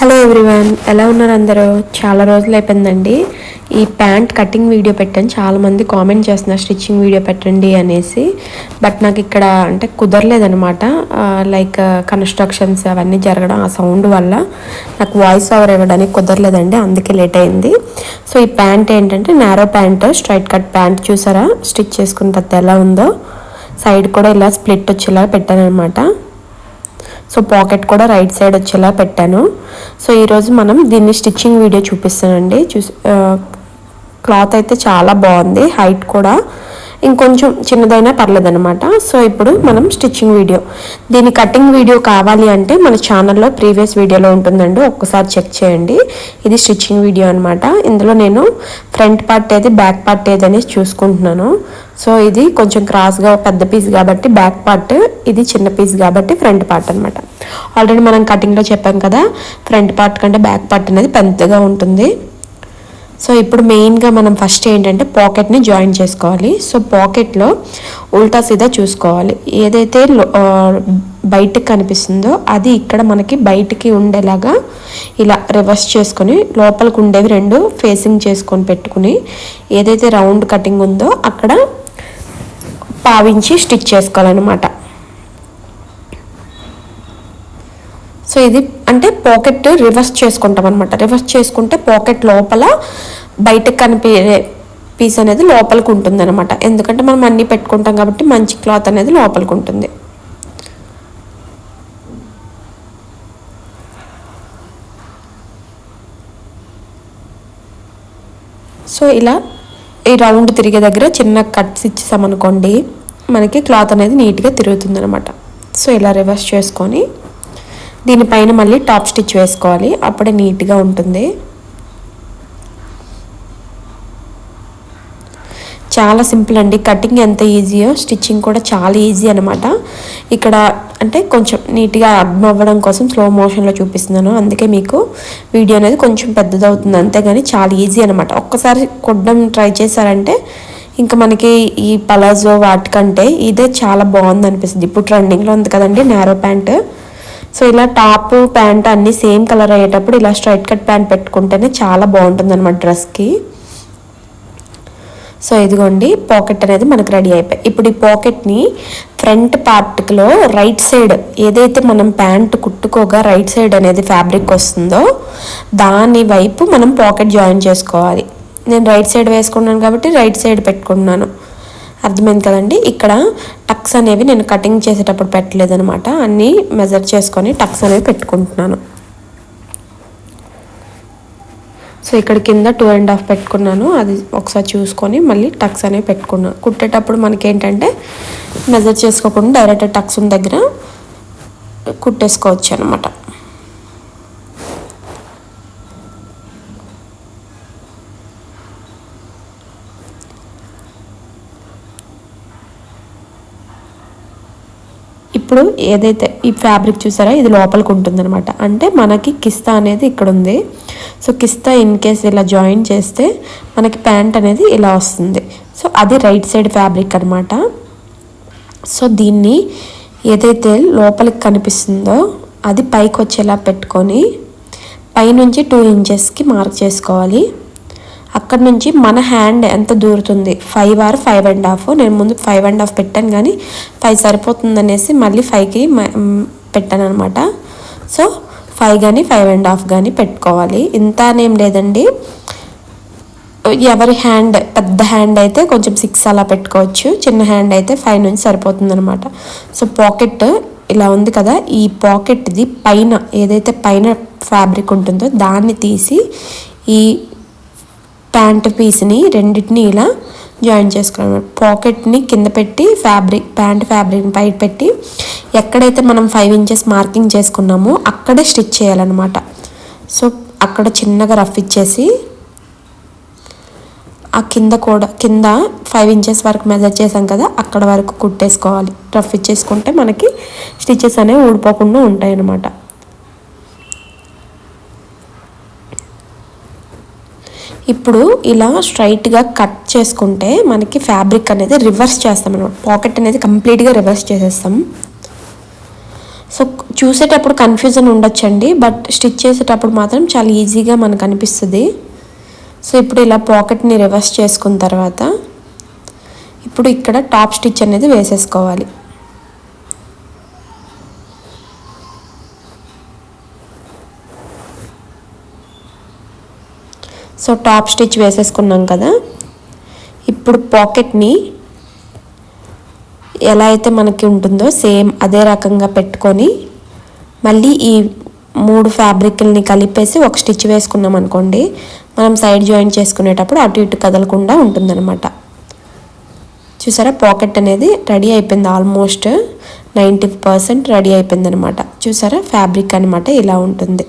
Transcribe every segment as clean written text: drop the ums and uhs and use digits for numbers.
Hello everyone, ఎలా ఉన్నారు అందరూ? చాలా రోజులు అయిపోయిందండి ఈ ప్యాంట్ కటింగ్ వీడియో పెట్టాను. చాలామంది కామెంట్ చేస్తున్నారు స్టిచ్చింగ్ వీడియో పెట్టండి అనేసి. బట్ నాకు ఇక్కడ అంటే కుదరలేదనమాట. లైక్ కన్స్ట్రక్షన్స్ అవన్నీ జరగడం, ఆ సౌండ్ వల్ల నాకు వాయిస్ ఓవర్ ఇవ్వడానికి కుదరలేదండి, అందుకే లేట్ అయింది. సో ఈ ప్యాంట్ ఏంటంటే narrow pant, straight cut pant. చూసారా స్టిచ్ చేసుకున్న తర్వాత ఎలా ఉందో? సైడ్ కూడా ఇలా స్ప్లిట్ వచ్చేలా పెట్టాను అనమాట. సో పాకెట్ కూడా రైట్ సైడ్ వచ్చేలా పెట్టాను. సో ఈరోజు మనం దీన్ని స్టిచ్చింగ్ వీడియో చూపిస్తానండి. క్లాత్ అయితే చాలా బాగుంది, హైట్ కూడా ఇంకొంచెం చిన్నదైనా పర్లేదనమాట. సో ఇప్పుడు మనం స్టిచ్చింగ్ వీడియో, దీని కటింగ్ వీడియో కావాలి అంటే మన ఛానల్లో ప్రీవియస్ వీడియోలో ఉంటుందండి, ఒక్కసారి చెక్ చేయండి. ఇది స్టిచ్చింగ్ వీడియో అనమాట. ఇందులో నేను ఫ్రంట్ పార్ట్ ఏది బ్యాక్ పార్ట్ ఏది అనేసి చూసుకుంటున్నాను. సో ఇది కొంచెం క్రాస్గా పెద్ద పీస్ కాబట్టి బ్యాక్ పార్ట్, ఇది చిన్న పీస్ కాబట్టి ఫ్రంట్ పార్ట్ అనమాట. ఆల్రెడీ మనం కటింగ్లో చెప్పాం కదా, ఫ్రంట్ పార్ట్ కంటే బ్యాక్ పార్ట్ అనేది పెద్దగా ఉంటుంది. సో ఇప్పుడు మెయిన్గా మనం ఫస్ట్ ఏంటంటే పాకెట్ని జాయిన్ చేసుకోవాలి. సో పాకెట్లో ఉల్టా సీదా చూసుకోవాలి. ఏదైతే బయటకు కనిపిస్తుందో అది ఇక్కడ మనకి బయటికి ఉండేలాగా ఇలా రివర్స్ చేసుకొని లోపలికి ఉండేవి రెండు ఫేసింగ్ చేసుకొని పెట్టుకుని, ఏదైతే రౌండ్ కటింగ్ ఉందో అక్కడ పావించి స్టిచ్ చేసుకోవాలన్నమాట. సో ఇది అంటే పాకెట్ రివర్స్ చేసుకుంటాం అనమాట. రివర్స్ చేసుకుంటే పాకెట్ లోపల బయటకు కనిపించే పీస్ అనేది లోపలికి ఉంటుంది అనమాట. ఎందుకంటే మనం అన్నీ పెట్టుకుంటాం కాబట్టి మంచి క్లాత్ అనేది లోపలికి ఉంటుంది. సో ఇలా ఈ రౌండ్ తిరిగే దగ్గర చిన్న కట్స్ ఇచ్చేసామనుకోండి, మనకి క్లాత్ అనేది నీట్గా తిరుగుతుంది అనమాట. సో ఇలా రివర్స్ చేసుకొని దీనిపైన మళ్ళీ టాప్ స్టిచ్ వేసుకోవాలి, అప్పుడే నీట్గా ఉంటుంది. చాలా సింపుల్ అండి, కటింగ్ ఎంత ఈజీయో స్టిచ్చింగ్ కూడా చాలా ఈజీ అనమాట. ఇక్కడ అంటే కొంచెం నీట్గా అర్థం అవ్వడం కోసం స్లో మోషన్లో చూపిస్తున్నాను, అందుకే మీకు వీడియో అనేది కొంచెం పెద్దదవుతుంది, అంతేగాని చాలా ఈజీ అనమాట. ఒక్కసారి కొట్టడం ట్రై చేశారంటే ఇంకా మనకి ఈ పలాజో వాటికంటే ఇదే చాలా బాగుంది అనిపిస్తుంది. ఇప్పుడు ట్రెండింగ్లో ఉంది కదండి నారో ప్యాంట్. సో ఇలా టాప్ ప్యాంట్ అన్నీ సేమ్ కలర్ అయ్యేటప్పుడు ఇలా స్ట్రైట్ కట్ ప్యాంట్ పెట్టుకుంటేనే చాలా బాగుంటుంది అనమాట డ్రెస్కి. సో ఇదిగోండి పాకెట్ అనేది మనకు రెడీ అయిపోయి. ఇప్పుడు ఈ పాకెట్ని ఫ్రంట్ పార్ట్లో రైట్ సైడ్ ఏదైతే మనం ప్యాంట్ కుట్టుకోగా రైట్ సైడ్ అనేది ఫ్యాబ్రిక్ వస్తుందో దాని వైపు మనం పాకెట్ జాయిన్ చేసుకోవాలి. నేను రైట్ సైడ్ వేసుకున్నాను కాబట్టి రైట్ సైడ్ పెట్టుకున్నాను, అర్థమైంది కదండి. ఇక్కడ టక్స్ అనేవి నేను కటింగ్ చేసేటప్పుడు పెట్టలేదనమాట, అన్నీ మెజర్ చేసుకొని టక్స్ అనేవి పెట్టుకుంటున్నాను. సో ఇక్కడ కింద 2.5 పెట్టుకున్నాను, అది ఒకసారి చూసుకొని మళ్ళీ టక్స్ అనేవి పెట్టుకున్నాను. కుట్టేటప్పుడు మనకి ఏంటంటే మెజర్ చేసుకోకుండా డైరెక్ట్ టక్స్ దగ్గర కుట్టేసుకోవచ్చు అనమాట. ఇప్పుడు ఏదైతే ఈ ఫ్యాబ్రిక్ చూసారా, ఇది లోపలికి ఉంటుంది అనమాట. అంటే మనకి కిస్తా అనేది ఇక్కడ ఉంది. సో కిస్తా ఇన్ కేస్ ఇలా జాయిన్ చేస్తే మనకి ప్యాంట్ అనేది ఇలా వస్తుంది. సో అది రైట్ సైడ్ ఫ్యాబ్రిక్ అనమాట. సో దీన్ని ఏదైతే లోపలికి కనిపిస్తుందో అది పైకి వచ్చేలా పెట్టుకొని పైనుంచి 2 ఇంచెస్కి మార్క్ చేసుకోవాలి. అక్కడ నుంచి మన హ్యాండ్ ఎంత దూరుతుంది, 5 or 5.5. నేను ముందు 5.5 పెట్టాను, కానీ 5 సరిపోతుంది అనేసి మళ్ళీ 5కి పెట్టాను అనమాట. సో 5 కానీ 5.5 కానీ పెట్టుకోవాలి. ఇంత అనేం లేదండి, ఎవరి హ్యాండ్, పెద్ద హ్యాండ్ అయితే కొంచెం 6 అలా పెట్టుకోవచ్చు, చిన్న హ్యాండ్ అయితే 5 నుంచి సరిపోతుంది అనమాట. సో పాకెట్ ఇలా ఉంది కదా, ఈ పాకెట్ది పైన ఏదైతే పైన ఫ్యాబ్రిక్ ఉంటుందో దాన్ని తీసి ఈ ప్యాంట్ పీస్ని రెండింటిని ఇలా జాయిన్ చేసుకోవాలి. పాకెట్ని కింద పెట్టి ప్యాంట్ ఫ్యాబ్రిక్ని పైన పెట్టి ఎక్కడైతే మనం 5 ఇంచెస్ మార్కింగ్ చేసుకున్నామో అక్కడే స్టిచ్ చేయాలన్నమాట. సో అక్కడ చిన్నగా రఫ్ ఇచ్చేసి ఆ కింద 5 ఇంచెస్ వరకు మెజర్ చేసాం కదా, అక్కడ వరకు కుట్టేసుకోవాలి. రఫ్ ఇచ్చేసుకుంటే మనకి స్టిచెస్ అనేవి ఊడిపోకుండా ఉంటాయి అన్నమాట. ఇప్పుడు ఇలా స్ట్రైట్గా కట్ చేసుకుంటే మనకి ఫ్యాబ్రిక్ అనేది రివర్స్ చేస్తాం అన్నమాట. పాకెట్ అనేది కంప్లీట్గా రివర్స్ చేసేస్తాం. సో చూసేటప్పుడు కన్ఫ్యూజన్ ఉండొచ్చండి, బట్ స్టిచ్ చేసేటప్పుడు మాత్రం చాలా ఈజీగా మనకు అనిపిస్తుంది. సో ఇప్పుడు ఇలా పాకెట్ని రివర్స్ చేసుకున్న తర్వాత ఇప్పుడు ఇక్కడ టాప్ స్టిచ్ అనేది వేసేసుకోవాలి. సో టాప్ స్టిచ్ వేసేసుకున్నాం కదా, ఇప్పుడు పాకెట్ని ఎలా అయితే మనకి ఉంటుందో సేమ్ అదే రకంగా పెట్టుకొని మళ్ళీ ఈ 3 ఫ్యాబ్రిక్ని కలిపేసి ఒక స్టిచ్ వేసుకున్నాం అనుకోండి, మనం సైడ్ జాయిన్ చేసుకునేటప్పుడు అటు ఇటు కదలకుండా ఉంటుందన్నమాట. చూసారా, పాకెట్ అనేది రెడీ అయిపోయింది, ఆల్మోస్ట్ 90% రెడీ అయిపోయింది అనమాట. చూసారా, ఫ్యాబ్రిక్ అనమాట ఇలా ఉంటుంది.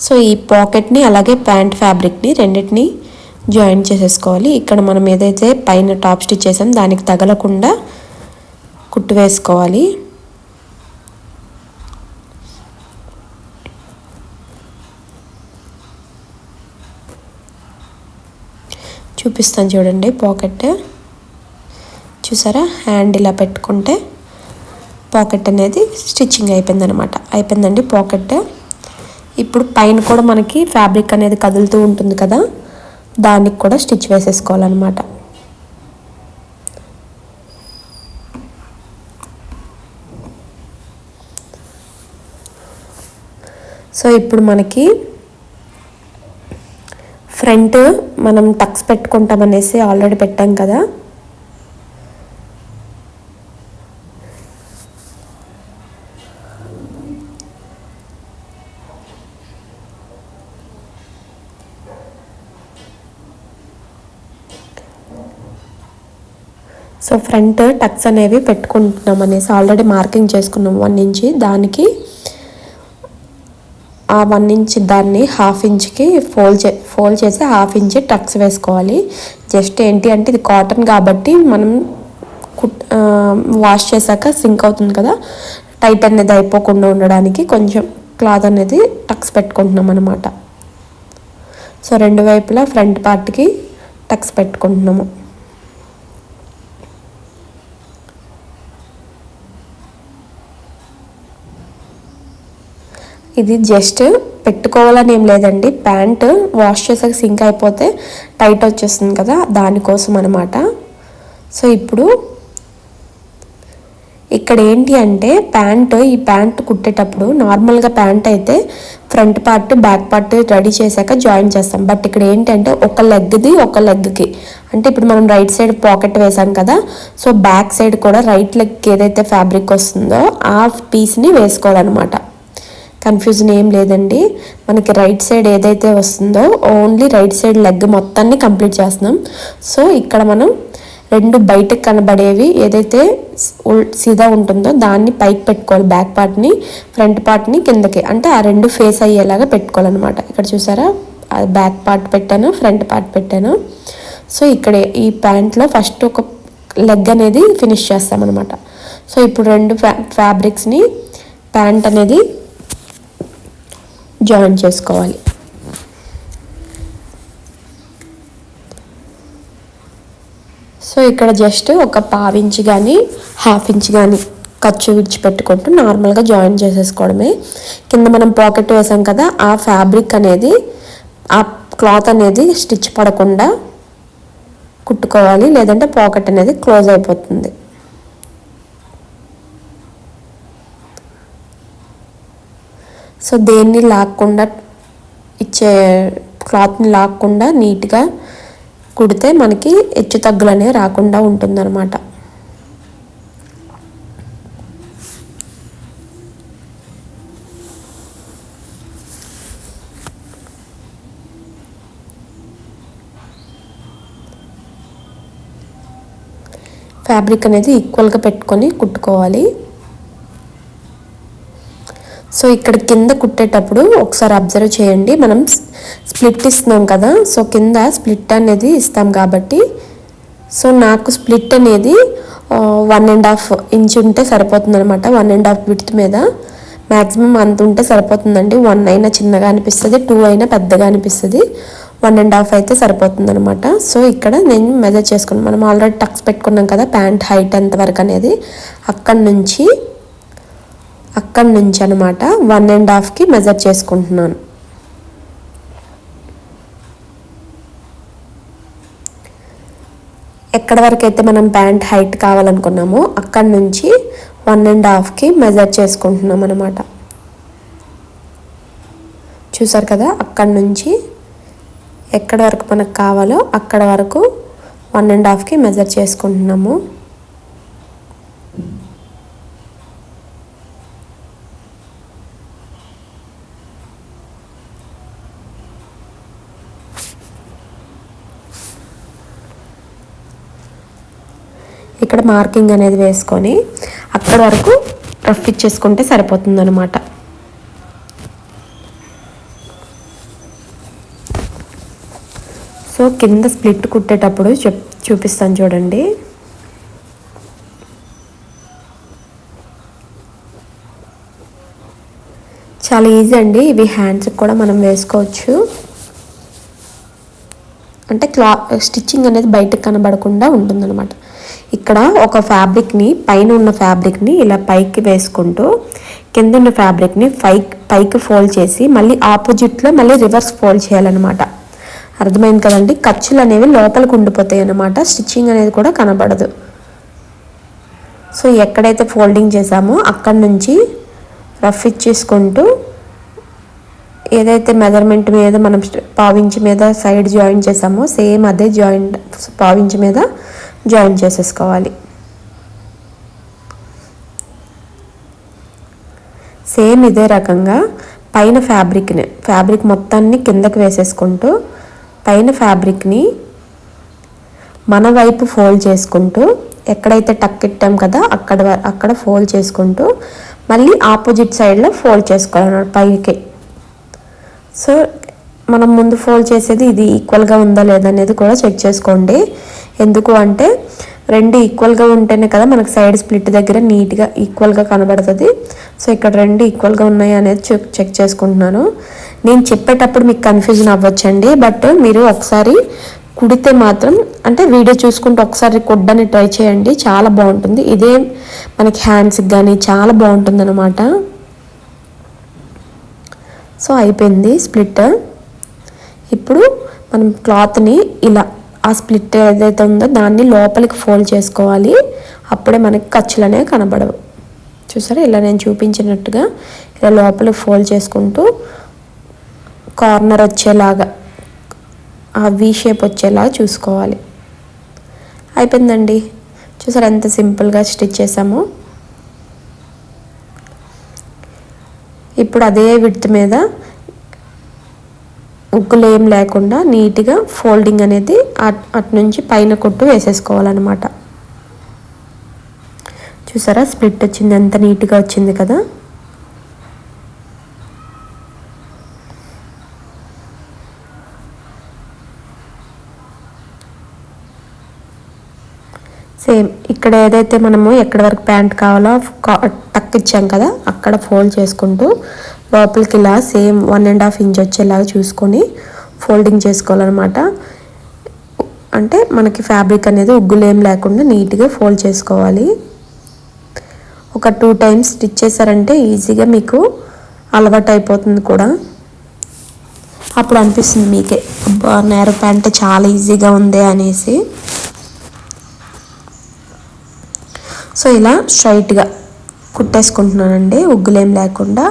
సో ఈ పాకెట్ని అలాగే ప్యాంట్ ఫ్యాబ్రిక్ని రెండింటిని జాయిన్ చేసేసుకోవాలి. ఇక్కడ మనం ఏదైతే పైన టాప్ స్టిచ్ చేసాం దానికి తగలకుండా కుట్టు వేసుకోవాలి. చూపిస్తాను చూడండి, పాకెట్ చూసారా, హ్యాండ్ ఇలా పెట్టుకుంటే పాకెట్ అనేది స్టిచ్చింగ్ అయిపోయిందండి పాకెట్. ఇప్పుడు పైన కూడా మనకి ఫ్యాబ్రిక్ అనేది కదులుతూ ఉంటుంది కదా, దానికి కూడా స్టిచ్ వేసేసుకోవాలన్నమాట. సో ఇప్పుడు మనకి ఫ్రంట్ మనం టక్స్ పెట్టుకుంటామనేసి ఆల్రెడీ పెట్టాం కదా, సో ఫ్రంట్ టక్స్ అనేవి పెట్టుకుంటున్నాం అనేసి ఆల్రెడీ మార్కింగ్ చేసుకున్నాం 1 ఇంచ్. దానికి ఆ 1 ఇంచ్ దాన్ని 1/2 ఇంచ్కి ఫోల్డ్ చేసి 1/2 ఇంచ్ టక్స్ వేసుకోవాలి. జస్ట్ ఏంటి అంటే ఇది కాటన్ కాబట్టి మనం వాష్ చేశాక సింక్ అవుతుంది కదా, టైట్ అనేది అయిపోకుండా ఉండడానికి కొంచెం క్లాత్ అనేది టక్స్ పెట్టుకుంటున్నాం అనమాట. సో 2 వైపులా ఫ్రంట్ పార్ట్కి టక్స్ పెట్టుకుంటున్నాము. ఇది జస్ట్ పెట్టుకోవాలని ఏం లేదండి, ప్యాంట్ వాష్ చేసాక సింక్ అయిపోతే టైట్ వచ్చేస్తుంది కదా, దానికోసం అనమాట. సో ఇప్పుడు ఇక్కడ ఏంటి అంటే ఈ ప్యాంట్ కుట్టేటప్పుడు నార్మల్గా ప్యాంట్ అయితే front part back part ready చేశాక జాయిన్ చేస్తాం. బట్ ఇక్కడ ఏంటంటే ఒక లెగ్కి అంటే ఇప్పుడు మనం రైట్ సైడ్ పాకెట్ వేసాం కదా, సో బ్యాక్ సైడ్ కూడా రైట్ లెగ్కి ఏదైతే ఫ్యాబ్రిక్ వస్తుందో ఆ పీస్ని వేసుకోవాలన్నమాట. కన్ఫ్యూజన్ ఏం లేదండి, మనకి రైట్ సైడ్ ఏదైతే వస్తుందో ఓన్లీ రైట్ సైడ్ లెగ్ మొత్తాన్ని కంప్లీట్ చేస్తున్నాం. సో ఇక్కడ మనం 2 బయటకు కనబడేవి ఏదైతే సీదా ఉంటుందో దాన్ని పైకి పెట్టుకోవాలి, బ్యాక్ పార్ట్ని ఫ్రంట్ పార్ట్ని కిందకి, అంటే ఆ 2 ఫేస్ అయ్యేలాగా పెట్టుకోవాలన్నమాట. ఇక్కడ చూసారా, బ్యాక్ పార్ట్ పెట్టాను, ఫ్రంట్ పార్ట్ పెట్టాను. సో ఇక్కడ ఈ ప్యాంట్లో ఫస్ట్ ఒక లెగ్ అనేది ఫినిష్ చేస్తామన్నమాట. సో ఇప్పుడు 2 ఫ్యాబ్రిక్స్ని ప్యాంట్ అనేది జాయిన్ చేసుకోవాలి. సో ఇక్కడ జస్ట్ ఒక 1/2 ఇంచ్ కానీ 1/2 ఇంచ్ కానీ ఖర్చు విడిచిపెట్టుకుంటూ నార్మల్గా జాయిన్ చేసేసుకోవడమే. కింద మనం పాకెట్ వేసాం కదా, ఆ ఫ్యాబ్రిక్ అనేది ఆ క్లాత్ అనేది స్టిచ్ పడకుండా కుట్టుకోవాలి, లేదంటే పాకెట్ అనేది క్లోజ్ అయిపోతుంది. సో దేన్ని లాక్కుండా క్లాత్ని లాక్కుండా నీట్గా కుడితే మనకి హెచ్చు తగ్గులు అనేవి రాకుండా ఉంటుందన్నమాట. ఫ్యాబ్రిక్ అనేది ఈక్వల్గా పెట్టుకొని కుట్టుకోవాలి. సో ఇక్కడ కింద కుట్టేటప్పుడు ఒకసారి అబ్జర్వ్ చేయండి, మనం స్ప్లిట్ ఇస్తున్నాం కదా, సో కింద స్ప్లిట్ అనేది ఇస్తాం కాబట్టి సో నాకు స్ప్లిట్ అనేది 1.5 ఇంచ్ ఉంటే సరిపోతుంది అనమాట. 1.5 విడ్త్ మీద మ్యాక్సిమం అంత ఉంటే సరిపోతుందండి. 1 అయినా చిన్నగా అనిపిస్తుంది, 2 అయినా పెద్దగా అనిపిస్తుంది. 1.5 అయితే సరిపోతుంది అనమాట. సో ఇక్కడ నేను మెజర్ చేసుకున్నాను. మనం ఆల్రెడీ టక్స్ పెట్టుకున్నాం కదా ప్యాంట్ హైట్ ఎంతవరకు అనేది, అక్కడి నుంచి అనమాట 1.5కి మెజర్ చేసుకుంటున్నాను. ఎక్కడి వరకు అయితే మనం ప్యాంట్ హైట్ కావాలనుకున్నామో అక్కడి నుంచి 1.5కి మెజర్ చేసుకుంటున్నాం అనమాట. చూసారు కదా, అక్కడి నుంచి ఎక్కడి వరకు మనకు కావాలో అక్కడ వరకు 1.5కి మెజర్ చేసుకుంటున్నాము. ఇక్కడ మార్కింగ్ అనేది వేసుకొని అక్కడ వరకు రఫ్ ఇచ్చేసుకుంటే సరిపోతుంది అనమాట. సో కింద స్ప్లిట్ కుట్టేటప్పుడు చూపిస్తాను చూడండి. చాలా ఈజీ అండి. ఇవి హ్యాండ్స్కి కూడా మనం వేసుకోవచ్చు. అంటే స్టిచ్చింగ్ అనేది బయటకు కనబడకుండా ఉంటుందన్నమాట. ఇక్కడ ఒక ఫ్యాబ్రిక్ని, పైన ఉన్న ఫ్యాబ్రిక్ని ఇలా పైకి వేసుకుంటూ కింద ఉన్న ఫ్యాబ్రిక్ని పైకి ఫోల్డ్ చేసి మళ్ళీ ఆపోజిట్లో మళ్ళీ రివర్స్ ఫోల్డ్ చేయాలన్నమాట. అర్థమైంది కదండి. ఖర్చులు అనేవి లోపలికి ఉండిపోతాయి అన్నమాట. స్టిచ్చింగ్ అనేది కూడా కనబడదు. సో ఎక్కడైతే ఫోల్డింగ్ చేసామో అక్కడి నుంచి రఫ్ ఇచ్చేసుకుంటూ ఏదైతే మెజర్మెంట్ మీద మనం పావించి మీద సైడ్ జాయింట్ చేసామో సేమ్ అదే జాయింట్ పావించి మీద జాయింట్ చేసేసుకోవాలి. సేమ్ ఇదే రకంగా పైన ఫ్యాబ్రిక్ మొత్తాన్ని కిందకి వేసేసుకుంటూ పైన ఫ్యాబ్రిక్ని మన వైపు ఫోల్డ్ చేసుకుంటూ ఎక్కడైతే టక్ ఇట్టాం కదా అక్కడ ఫోల్డ్ చేసుకుంటూ మళ్ళీ ఆపోజిట్ సైడ్లో ఫోల్డ్ చేసుకోవాలి పైకి. సో మనం ముందు ఫోల్డ్ చేసేది ఇది ఈక్వల్గా ఉందా లేదా అనేది కూడా చెక్ చేసుకోండి. ఎందుకు అంటే రెండు ఈక్వల్గా ఉంటేనే కదా మనకు సైడ్ స్ప్లిట్ దగ్గర నీట్గా ఈక్వల్గా కనబడుతుంది. సో ఇక్కడ రెండు ఈక్వల్గా ఉన్నాయి అనేది చెక్ చేసుకుంటున్నాను. నేను చెప్పేటప్పుడు మీకు కన్ఫ్యూజన్ అవ్వచ్చండి. బట్ మీరు ఒకసారి కుడితే మాత్రం అంటే వీడియో చూసుకుంటూ ఒకసారి కుడ్డని ట్రై చేయండి, చాలా బాగుంటుంది. ఇదే మనకి హ్యాండ్స్కి కానీ చాలా బాగుంటుంది అనమాట. సో అయిపోయింది స్ప్లిట్. ఇప్పుడు మనం క్లాత్ని ఇలా ఆ స్ప్లిట్ ఏదైతే ఉందో దాన్ని లోపలికి ఫోల్డ్ చేసుకోవాలి. అప్పుడే మనకి ఖర్చులు అనేవి కనబడవు. చూసారా, ఇలా నేను చూపించినట్టుగా ఇలా లోపలికి ఫోల్డ్ చేసుకుంటూ కార్నర్ వచ్చేలాగా ఆ వీ షేప్ వచ్చేలాగా చూసుకోవాలి. అయిపోయిందండి. చూసారా ఎంత సింపుల్గా స్టిచ్ చేసామో. ఇప్పుడు అదే విడ్త్ మీద ఉక్కులు ఏం లేకుండా నీట్గా ఫోల్డింగ్ అనేది అటు నుంచి పైన కొట్టు వేసేసుకోవాలన్నమాట. చూసారా స్ప్లిట్ వచ్చింది, ఎంత నీట్గా వచ్చింది కదా. సేమ్ ఇక్కడ ఏదైతే మనము ఎక్కడి వరకు ప్యాంట్ కావాలో టక్ ఇచ్చాం కదా అక్కడ ఫోల్డ్ చేసుకుంటూ లోపలికి ఇలా సేమ్ 1.5 ఇంచ్ వచ్చేలాగా చూసుకొని ఫోల్డింగ్ చేసుకోవాలన్నమాట. అంటే మనకి ఫ్యాబ్రిక్ అనేది ఉగ్గులు ఏం లేకుండా నీట్గా ఫోల్డ్ చేసుకోవాలి. ఒక 2 టైమ్స్ స్టిచ్ చేశారంటే ఈజీగా మీకు అలవాటు అయిపోతుంది కూడా. అప్పుడు అనిపిస్తుంది మీకే అబ్బా నేరో ప్యాంట్ చాలా ఈజీగా ఉంది అనేసి. సో ఇలా స్ట్రైట్గా కుట్టేసుకుంటున్నానండి ఉగ్గులేం లేకుండా.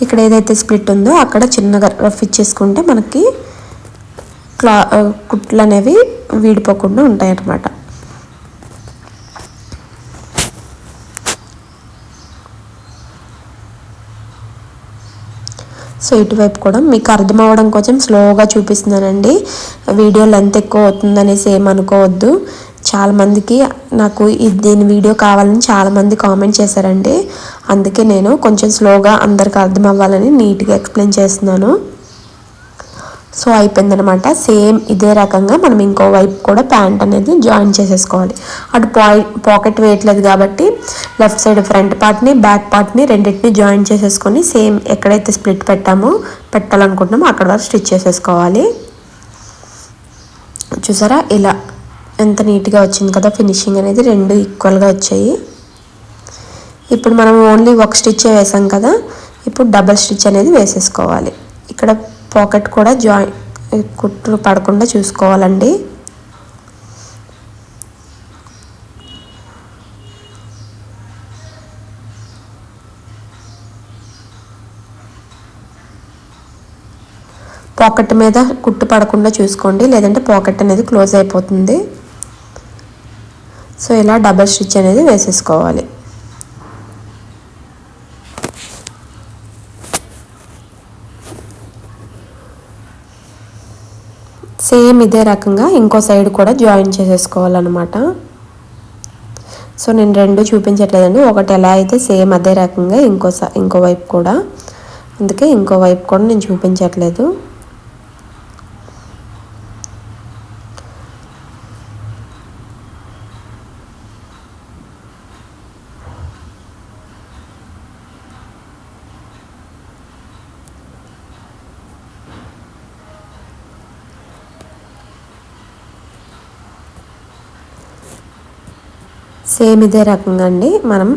ఇక్కడ ఏదైతే స్ప్లిట్ ఉందో అక్కడ చిన్నగా రఫ్ ఇచ్చేసుకుంటే మనకి కుట్లు అనేవి వీడిపోకుండా ఉంటాయి అన్నమాట. సో ఇటువైపు కూడా మీకు అర్థం అవ్వడం కోసం స్లోగా చూపిస్తున్నానండి. వీడియో లెంత్ ఎక్కువ అవుతుందనేసి ఏమనుకోవద్దు. చాలామందికి నాకు దీని వీడియో కావాలని చాలామంది కామెంట్ చేశారండి. అందుకే నేను కొంచెం స్లోగా అందరికి అర్థం అవ్వాలని నీట్గా ఎక్స్ప్లెయిన్ చేస్తున్నాను. సో అయిపోయిందనమాట. సేమ్ ఇదే రకంగా మనం ఇంకో వైపు కూడా ప్యాంట్ అనేది జాయిన్ చేసేసుకోవాలి. అటు పాకెట్ వేయట్లేదు కాబట్టి లెఫ్ట్ సైడ్ ఫ్రంట్ పార్ట్ని బ్యాక్ పార్ట్ని రెండింటిని జాయిన్ చేసేసుకొని సేమ్ ఎక్కడైతే స్ప్లిట్ పెట్టాలనుకుంటున్నామో అక్కడ వరకు స్టిచ్ చేసేసుకోవాలి. చూసారా ఇలా ఎంత నీట్గా వచ్చింది కదా, ఫినిషింగ్ అనేది రెండు ఈక్వల్గా వచ్చాయి. ఇప్పుడు మనం ఓన్లీ ఒక స్టిచ్ వేసాం కదా, ఇప్పుడు డబల్ స్టిచ్ అనేది వేసేసుకోవాలి. ఇక్కడ పాకెట్ కూడా కుట్టు పడకుండా చూసుకోవాలండి. పాకెట్ మీద కుట్టు పడకుండా చూసుకోండి, లేదంటే పాకెట్ అనేది క్లోజ్ అయిపోతుంది. సో ఇలా డబల్ స్టిచ్ అనేది వేసేసుకోవాలి. సేమ్ ఇదే రకంగా ఇంకో సైడ్ కూడా జాయిన్ చేసేసుకోవాలన్నమాట. సో నేను రెండు చూపించట్లేదండి, ఒకటి ఎలా అయితే సేమ్ అదే రకంగా ఇంకో వైపు కూడా, అందుకే ఇంకో వైపు కూడా నేను చూపించట్లేదు. సేమ్ ఇదే రకంగా అండి, మనం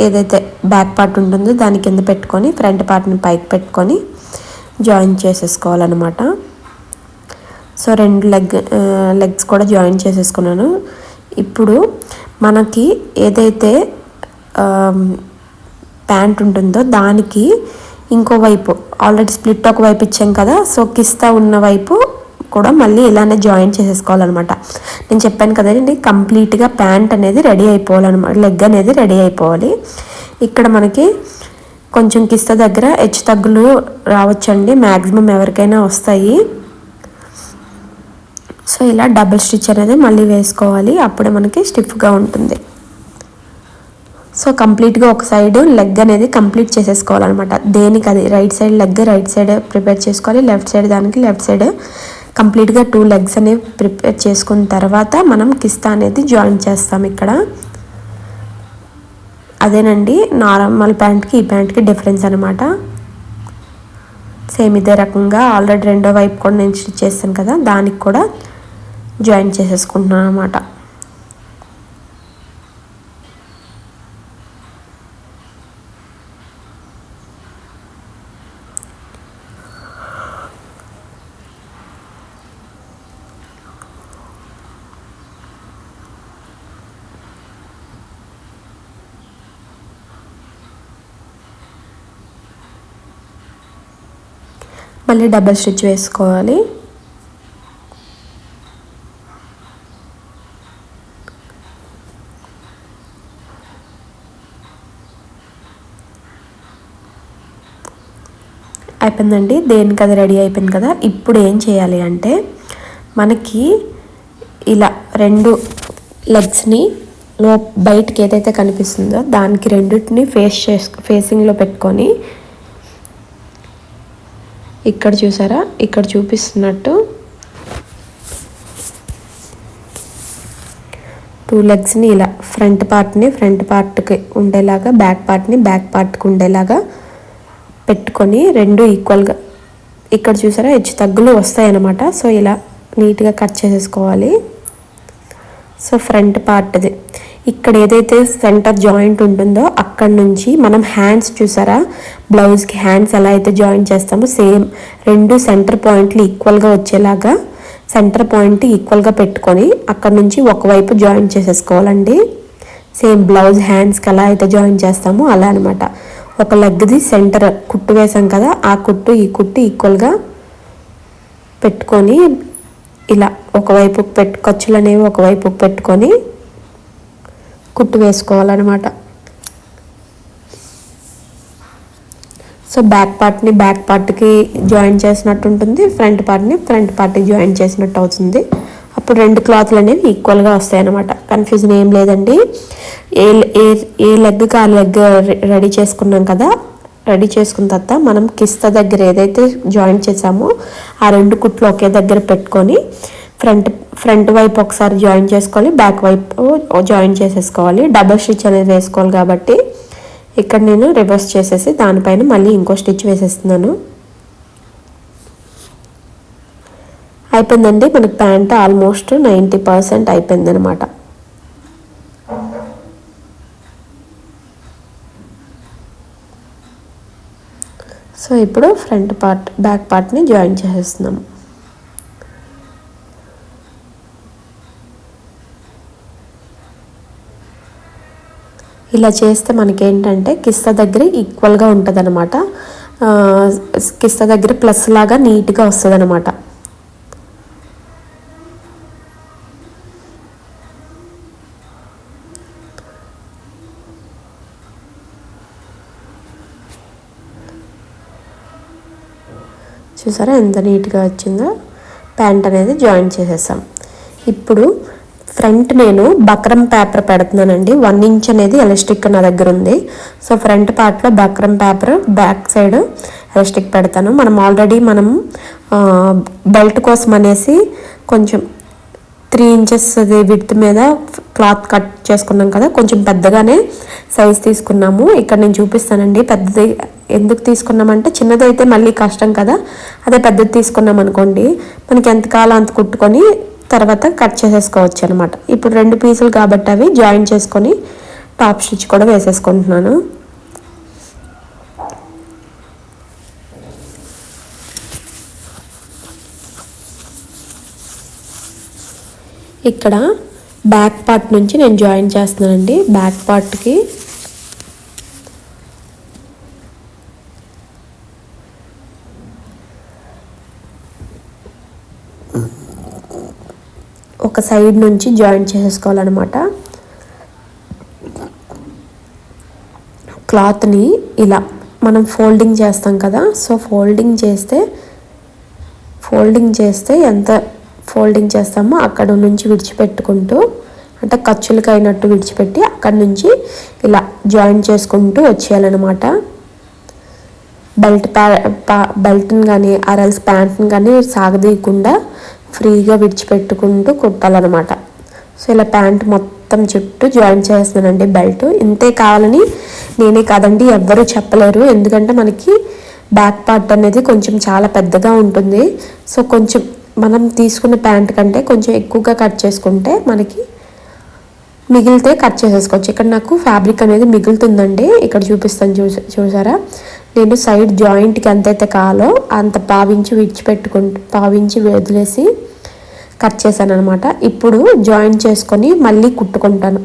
ఏదైతే బ్యాక్ పార్ట్ ఉంటుందో దాని కింద పెట్టుకొని ఫ్రంట్ పార్ట్ని పైకి పెట్టుకొని జాయిన్ చేసేసుకోవాలన్నమాట. సో రెండు లెగ్స్ కూడా జాయిన్ చేసేసుకున్నాను. ఇప్పుడు మనకి ఏదైతే ప్యాంట్ ఉంటుందో దానికి ఇంకో వైపు ఆల్రెడీ స్ప్లిట్ ఒక వైపు ఇచ్చాం కదా, సో కిస్తా ఉన్న వైపు కూడా మళ్ళీ ఇలానే జాయిన్ చేసేసుకోవాలన్నమాట. నేను చెప్పాను కదండి, కంప్లీట్గా ప్యాంట్ అనేది రెడీ అయిపోవాలన్నమాట, లెగ్ అనేది రెడీ అయిపోవాలి. ఇక్కడ మనకి కొంచెం కిస్తా దగ్గర హెచ్చు తగ్గులు రావచ్చండి, మ్యాక్సిమం ఎవరికైనా వస్తాయి. సో ఇలా డబుల్ స్టిచ్ అనేది మళ్ళీ వేసుకోవాలి, అప్పుడే మనకి స్టిఫ్గా ఉంటుంది. సో కంప్లీట్గా ఒక సైడ్ లెగ్ అనేది కంప్లీట్ చేసేసుకోవాలన్నమాట. దేనికి అది right side leg right side prepare చేసుకోవాలి, లెఫ్ట్ సైడ్ దానికి లెఫ్ట్ సైడ్ కంప్లీట్గా 2 లెగ్స్ అనేవి ప్రిపేర్ చేసుకున్న తర్వాత మనం కిస్తా అనేది జాయిన్ చేస్తాం. ఇక్కడ అదేనండి నార్మల్ ప్యాంట్కి ఈ ప్యాంట్కి డిఫరెన్స్ అనమాట. సేమ్ ఇదే రకంగా ఆల్రెడీ రెండో వైపు కూడా నేను స్టిచ్ చేస్తాను కదా, దానికి కూడా జాయిన్ చేసేసుకుంటున్నాను అనమాట. మళ్ళీ డబల్ స్టిచ్ వేసుకోవాలి. అయిపోయిందండి, దేనికి అది రెడీ అయిపోయింది కదా. ఇప్పుడు ఏం చేయాలి అంటే మనకి ఇలా రెండు లెగ్స్ని బయటికి ఏదైతే కనిపిస్తుందో దానికి రెండింటిని ఫేసింగ్లో పెట్టుకొని ఇక్కడ చూసారా, ఇక్కడ చూపిస్తున్నట్టు 2 లెగ్స్ని ఇలా ఫ్రంట్ పార్ట్కి ఉండేలాగా బ్యాక్ పార్ట్కి ఉండేలాగా పెట్టుకొని రెండు ఈక్వల్గా ఇక్కడ చూసారా హెచ్చు తగ్గులు వస్తాయన్నమాట. సో ఇలా నీట్గా కట్ చేసేసుకోవాలి. సో ఫ్రంట్ పార్ట్ది ఇక్కడ ఏదైతే సెంటర్ జాయింట్ ఉంటుందో అక్కడ నుంచి మనం హ్యాండ్స్ చూసారా, బ్లౌజ్కి హ్యాండ్స్ ఎలా అయితే జాయిన్ చేస్తామో సేమ్ రెండు సెంటర్ పాయింట్లు ఈక్వల్గా వచ్చేలాగా సెంటర్ పాయింట్ ఈక్వల్గా పెట్టుకొని అక్కడ నుంచి ఒకవైపు జాయిన్ చేసేసుకోవాలండి. సేమ్ బ్లౌజ్ హ్యాండ్స్కి ఎలా అయితే జాయిన్ చేస్తామో అలా అనమాట. ఒక లెగ్ది సెంటర్ కుట్టు వేసాం కదా, ఆ కుట్టు ఈ కుట్టు ఈక్వల్గా పెట్టుకొని ఇలా ఒకవైపు ఖర్చులు అనేవి ఒకవైపు పెట్టుకొని కుట్టు వేసుకోవాలన్నమాట. సో బ్యాక్ పార్ట్కి జాయిన్ చేసినట్టు ఉంటుంది, ఫ్రంట్ పార్ట్కి జాయిన్ చేసినట్టు అవుతుంది. అప్పుడు రెండు క్లాత్లు అనేవి ఈక్వల్గా వస్తాయి అన్నమాట. కన్ఫ్యూజన్ ఏం లేదండి. ఏ లెగ్కి ఆ లెగ్ రెడీ చేసుకున్నాం కదా, రెడీ చేసుకున్న తర్వాత మనం కిస్తా దగ్గర ఏదైతే జాయింట్ చేసామో ఆ 2 కుట్లు ఒకే దగ్గర పెట్టుకొని ఫ్రంట్ వైపు ఒకసారి జాయిన్ చేసుకోవాలి, బ్యాక్ వైపు జాయిన్ చేసేసుకోవాలి. డబల్ స్టిచ్ అనేది వేసుకోవాలి కాబట్టి ఇక్కడ నేను రివర్స్ చేసేసి దానిపైన మళ్ళీ ఇంకో స్టిచ్ వేసేస్తున్నాను. అయిపోయిందండి. మనకి ప్యాంట్ ఆల్మోస్ట్ 90% అయిపోయింది అనమాట. సో ఇప్పుడు ఫ్రంట్ పార్ట్ బ్యాక్ పార్ట్ని జాయిన్ చేసేస్తున్నాము. ఇలా చేస్తే మనకేంటంటే కిస్తా దగ్గర ఈక్వల్గా ఉంటుంది అనమాట. కిస్తా దగ్గర ప్లస్ లాగా నీట్గా వస్తుంది అనమాట. చూసారా ఎంత నీట్గా వచ్చిందో. ప్యాంట్ అనేది జాయిన్ చేసేసాం. ఇప్పుడు ఫ్రంట్ నేను బక్రం పేపర్ పెడుతున్నానండి. 1 ఇంచ్ అనేది ఎలాస్టిక్ నా దగ్గర ఉంది. సో ఫ్రంట్ పార్ట్లో buckram paper, back side elastic పెడతాను. మనం బెల్ట్ కోసం అనేసి కొంచెం 3 ఇంచెస్ విడ్త్ మీద క్లాత్ కట్ చేసుకున్నాం కదా, కొంచెం పెద్దగానే సైజ్ తీసుకున్నాము. ఇక్కడ నేను చూపిస్తానండి. పెద్దది ఎందుకు తీసుకున్నామంటే చిన్నదైతే మళ్ళీ కష్టం కదా, అదే పెద్దది తీసుకున్నాం అనుకోండి మనకి ఎంత కాలం అంత కుట్టుకొని తర్వాత కట్ చేసేసుకోవచ్చు అనమాట. ఇప్పుడు 2 పీసులు కాబట్టి అవి జాయిన్ చేసుకొని టాప్ స్టిచ్ కూడా వేసేసుకుంటున్నాను. ఇక్కడ బ్యాక్ పార్ట్ నుంచి నేను జాయిన్ చేస్తున్నానండి. బ్యాక్ పార్ట్కి ఒక సైడ్ నుంచి జాయిన్ చేసేసుకోవాలన్నమాట. క్లాత్ని ఇలా మనం ఫోల్డింగ్ చేస్తాం కదా, సో ఫోల్డింగ్ చేస్తే ఎంత ఫోల్డింగ్ చేస్తామో అక్కడ నుంచి విడిచిపెట్టుకుంటూ, అంటే ఖర్చులకు అయినట్టు విడిచిపెట్టి అక్కడి నుంచి ఇలా జాయిన్ చేసుకుంటూ వచ్చేయాలన్నమాట. బెల్ట్ని కానీ ఆర్ఎల్స్ ప్యాంట్ని కానీ సాగదీయకుండా ఫ్రీగా విడిచిపెట్టుకుంటూ కుట్టాలన్నమాట. సో ఇలా ప్యాంట్ మొత్తం చుట్టూ జాయిన్ చేస్తున్నానండి. బెల్ట్ ఇంతే కావాలని నేనే కాదండి, ఎవ్వరూ చెప్పలేరు. ఎందుకంటే మనకి బ్యాక్ పార్ట్ అనేది కొంచెం చాలా పెద్దగా ఉంటుంది. సో కొంచెం మనం తీసుకున్న ప్యాంట్ కంటే కొంచెం ఎక్కువగా కట్ చేసుకుంటే మనకి మిగిలితే కట్ చేసేసుకోవచ్చు. ఇక్కడ నాకు ఫ్యాబ్రిక్ అనేది మిగులుతుందండి. ఇక్కడ చూపిస్తాను, చూసారా? నేను సైడ్ జాయింట్కి ఎంతైతే కావాలో అంత పావించి వదిలేసి కట్ చేశాను అనమాట. ఇప్పుడు జాయిన్ చేసుకొని మళ్ళీ కుట్టుకుంటాను.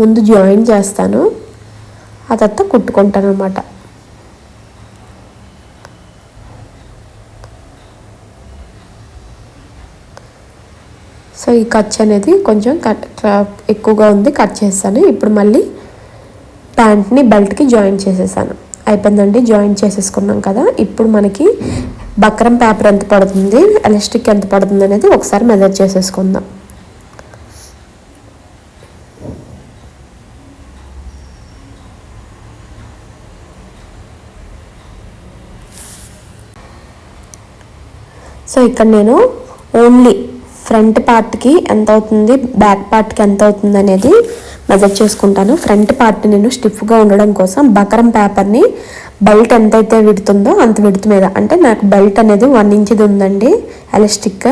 ముందు జాయిన్ చేస్తాను, ఆ తర్వాత కుట్టుకుంటాను అనమాట. సో ఈ ఖర్చు అనేది కొంచెం ఎక్కువగా ఉంది, కట్ చేస్తాను. ఇప్పుడు మళ్ళీ ప్యాంట్ని బెల్ట్కి జాయిన్ చేసేసాను. అయిపోయిందండి, జాయిన్ చేసేసుకున్నాం కదా. ఇప్పుడు మనకి బక్రం పేపర్ ఎంత పడుతుంది, ఎలాస్టిక్ ఎంత పడుతుంది అనేది ఒకసారి మెజర్ చేసేసుకుందాం. సో ఇక్కడ నేను ఓన్లీ ఫ్రంట్ పార్ట్కి ఎంత అవుతుంది, బ్యాక్ పార్ట్కి ఎంత అవుతుంది అనేది మెజర్ చేసుకుంటాను. ఫ్రంట్ పార్ట్ నేను స్టిఫ్గా ఉండడం కోసం బక్రం పేపర్ని బెల్ట్ ఎంతైతే విడుతుందో అంత విడుతు మీద, అంటే నాకు బెల్ట్ అనేది 1 ఇంచ్ది ఉందండి ఎలాస్టిక్.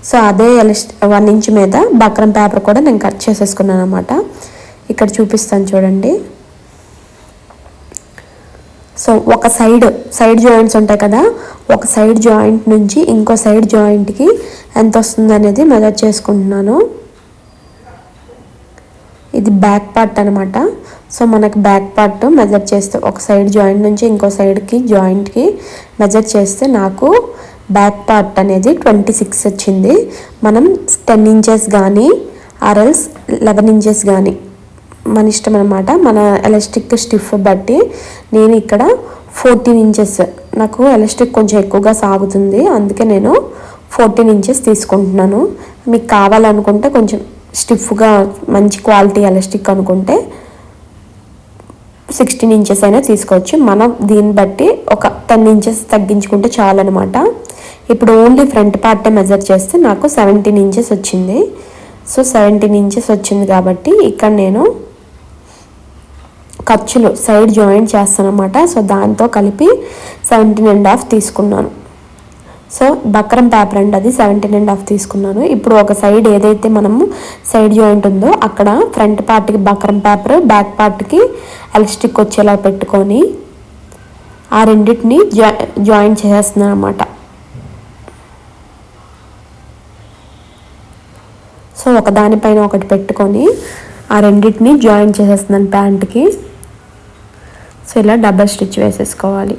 సో అదే 1 ఇంచ్ మీద బక్రం పేపర్ కూడా నేను కట్ చేసేసుకున్నాను అనమాట. ఇక్కడ చూపిస్తాను చూడండి. సో ఒక సైడ్ జాయింట్స్ ఉంటాయి కదా, ఒక సైడ్ జాయింట్ నుంచి ఇంకో సైడ్ జాయింట్కి ఎంత వస్తుంది అనేది మెజర్ చేసుకుంటున్నాను. ఇది బ్యాక్ పార్ట్ అనమాట. సో మనకి బ్యాక్ పార్ట్ మెజర్ చేస్తే ఒక సైడ్ జాయింట్ నుంచి ఇంకో సైడ్కి జాయింట్కి మెజర్ చేస్తే నాకు బ్యాక్ పార్ట్ అనేది 26 వచ్చింది. మనం 10 ఇంచెస్ కానీ ఆర్ఎల్స్ 11 ఇంచెస్ కానీ మన ఇష్టం అనమాట, మన ఎలాస్టిక్ స్టిఫ్ బట్టి. నేను ఇక్కడ 14 ఇంచెస్, నాకు ఎలాస్టిక్ కొంచెం ఎక్కువగా సాగుతుంది, అందుకే నేను 14 ఇంచెస్ తీసుకుంటున్నాను. మీకు కావాలనుకుంటే కొంచెం స్టిఫ్గా మంచి క్వాలిటీ ఎలాస్టిక్ అనుకుంటే 16 ఇంచెస్ అయినా తీసుకోవచ్చు. మనం దీన్ని బట్టి ఒక 10 ఇంచెస్ తగ్గించుకుంటే చాలు అనమాట. ఇప్పుడు ఓన్లీ ఫ్రంట్ పార్టే మెజర్ చేస్తే నాకు 17 ఇంచెస్ వచ్చింది. సో 17 ఇంచెస్ వచ్చింది కాబట్టి ఇక్కడ నేను ఖర్చులు సైడ్ జాయింట్ చేస్తాను అనమాట. సో దాంతో కలిపి 17.5 తీసుకున్నాను. సో బక్రం పేపర్ అండి, అది 17.5 తీసుకున్నాను. ఇప్పుడు ఒక సైడ్ ఏదైతే మనము సైడ్ జాయింట్ ఉందో అక్కడ ఫ్రంట్ పార్ట్కి బక్రం పేపర్, బ్యాక్ పార్ట్కి ఎలాస్టిక్ వచ్చేలా పెట్టుకొని ఆ రెండింటిని జాయింట్ చేసేస్తున్నాను అనమాట. సో ఒకదానిపైన ఒకటి పెట్టుకొని ఆ రెండింటిని జాయింట్ చేసేస్తున్నాను ప్యాంట్కి. సో ఇలా డబల్ స్టిచ్ వేసేసుకోవాలి.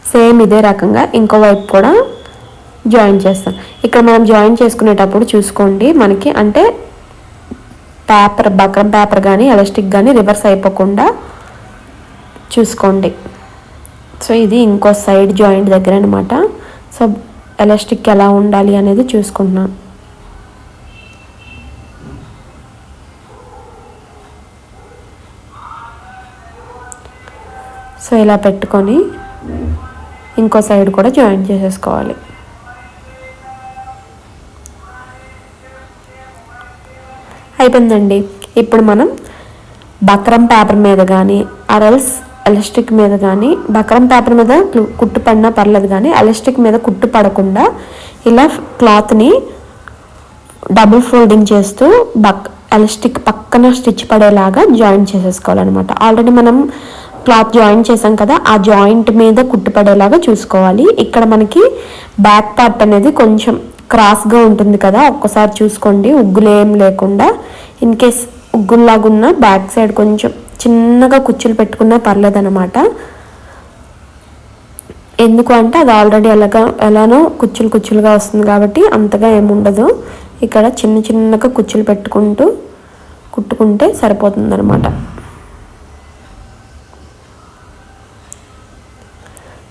సేమ్ ఇదే రకంగా ఇంకో వైపు కూడా జాయిన్ చేస్తాను. ఇక్కడ మనం జాయిన్ చేసుకునేటప్పుడు చూసుకోండి, మనకి అంటే పేపర్ బక్రం పేపర్ కానీ ఎలాస్టిక్ కానీ రివర్స్ అయిపోకుండా చూసుకోండి. సో ఇది ఇంకో సైడ్ జాయింట్ దగ్గర అనమాట. సో ఎలాస్టిక్ ఎలా ఉండాలి అనేది చూసుకుంటున్నాను. సో ఇలా పెట్టుకొని ఇంకో సైడ్ కూడా జాయిన్ చేసేసుకోవాలి. అయిపోయిందండి. ఇప్పుడు మనం బక్రం పేపర్ మీద కానీ ఆర్ఎల్స్ ఎలాస్టిక్ మీద కానీ, బక్రం పేపర్ మీద కుట్టు పడినా పర్లేదు కానీ ఎలాస్టిక్ మీద కుట్టు పడకుండా ఇలా క్లాత్ని డబుల్ ఫోల్డింగ్ చేస్తూ ఎలాస్టిక్ పక్కన స్టిచ్ పడేలాగా జాయిన్ చేసేసుకోవాలన్నమాట. ఆల్రెడీ మనం క్లాత్ జాయిన్ చేసాం కదా, ఆ జాయింట్ మీద కుట్టుపడేలాగా చూసుకోవాలి. ఇక్కడ మనకి బ్యాక్ పార్ట్ అనేది కొంచెం క్రాస్గా ఉంటుంది కదా, ఒక్కసారి చూసుకోండి ఉగ్గులు ఏం లేకుండా. ఇన్ కేస్ ఉగ్గుల్లాగా ఉన్న బ్యాక్ సైడ్ కొంచెం చిన్నగా కుచ్చులు పెట్టుకున్నా పర్లేదన్నమాట. ఎందుకు అంటే అది ఆల్రెడీ ఎలానో కుచ్చులుగా వస్తుంది కాబట్టి అంతగా ఏముండదు. ఇక్కడ చిన్నగా కుచ్చులు పెట్టుకుంటూ కుట్టుకుంటే సరిపోతుందన్నమాట.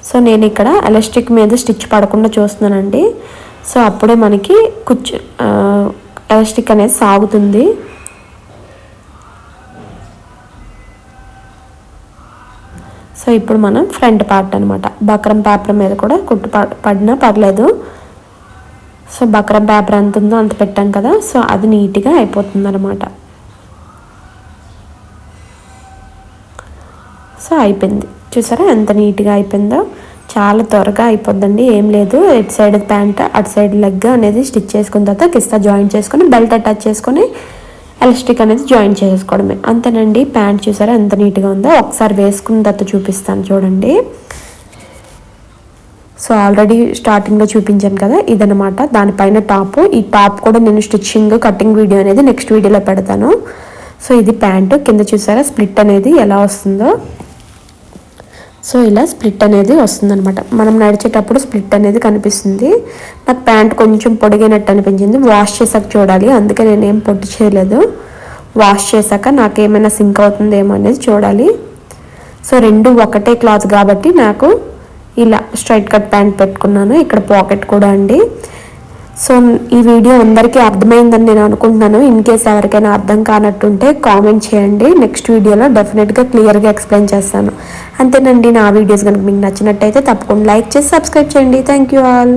సో నేను ఇక్కడ ఎలాస్టిక్ మీద స్టిచ్ పడకుండా చూస్తున్నానండి. సో అప్పుడే మనకి ఎలాస్టిక్ అనేది సాగుతుంది. సో ఇప్పుడు మనం ఫ్రంట్ పార్ట్ అనమాట, బక్రం పేపర్ మీద కూడా కుట్టు పడినా పర్లేదు. సో బక్రం పేపర్ ఎంత ఉందో అంత పెట్టాం కదా, సో అది నీట్గా అయిపోతుంది అనమాట. సో అయిపోయింది, చూసారా ఎంత నీట్గా అయిపోయిందో. చాలా త్వరగా అయిపోద్దండి, ఏం లేదు. ఇటు సైడ్ ప్యాంట్ అటు సైడ్ లెగ్ అనేది స్టిచ్ చేసుకున్న తర్వాత కిస్తా జాయిన్ చేసుకొని బెల్ట్ అటాచ్ చేసుకొని ఎలాస్టిక్ అనేది జాయిన్ చేసుకోవడమే, అంతేనండి. ప్యాంట్ చూసారా ఎంత నీట్గా ఉందో. ఒకసారి వేసుకున్న తర్వాత చూపిస్తాను చూడండి. సో ఆల్రెడీ స్టార్టింగ్లో చూపించాను కదా, ఇదనమాట దానిపైన టాప్. ఈ టాప్ కూడా నేను స్టిచ్చింగ్ కటింగ్ వీడియో అనేది నెక్స్ట్ వీడియోలో పెడతాను. సో ఇది ప్యాంటు, కింద చూసారా స్ప్లిట్ అనేది ఎలా వస్తుందో. సో ఇలా స్ప్లిట్ అనేది వస్తుందన్నమాట. మనం నడిచేటప్పుడు స్ప్లిట్ అనేది కనిపిస్తుంది. నాకు ప్యాంట్ కొంచెం పొడిగినట్టు అనిపించింది, వాష్ చేసాక చూడాలి, అందుకే నేనేం పొట్టి చేయలేదు. వాష్ చేశాక నాకేమైనా సింక్ అవుతుందేమో అనేది చూడాలి. సో రెండు ఒకటే క్లాత్ కాబట్టి నాకు ఇలా స్ట్రైట్ కట్ ప్యాంట్ పెట్టుకున్నాను. ఇక్కడ పాకెట్ కూడా అండి. సో ఈ వీడియో అందరికీ అర్థమైందని నేను అనుకుంటున్నాను. ఇన్ కేస్ ఎవరికైనా అర్థం కానట్టుంటే కామెంట్ చేయండి, నెక్స్ట్ వీడియోలో డెఫినెట్గా క్లియర్గా ఎక్స్ప్లెయిన్ చేస్తాను. అంతేనండి, నా వీడియోస్ కనుక మీకు నచ్చినట్టయితే తప్పకుండా లైక్ చేసి సబ్స్క్రైబ్ చేయండి. Thank you all.